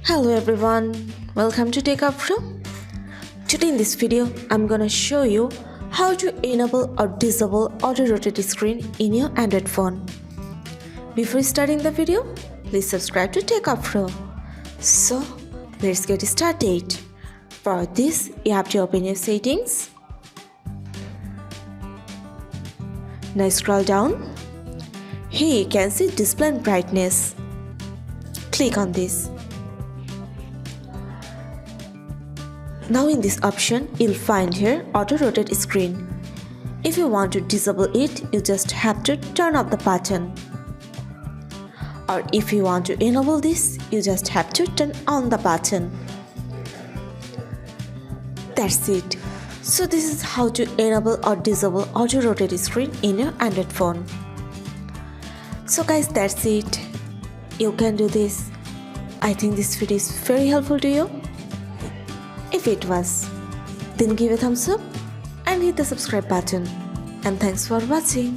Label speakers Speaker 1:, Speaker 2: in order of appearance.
Speaker 1: Hello everyone, welcome to Techavro. Today in this video, I'm gonna show you how to enable or disable auto rotate screen in your Android phone. Before starting the video, please subscribe to Techavro. So let's get started. For this, you have to open your settings. Now scroll down. Here you can see display and brightness. Click on this. Now in this option, you'll find here auto rotate screen. If you want to disable it, you just have to turn off the button. Or if you want to enable this, you just have to turn on the button. That's it. So this is how to enable or disable auto rotate screen in your Android phone. So guys, that's it. You can do this. I think this video is very helpful to you. If it was, then give a thumbs up and hit the subscribe button. And thanks for watching.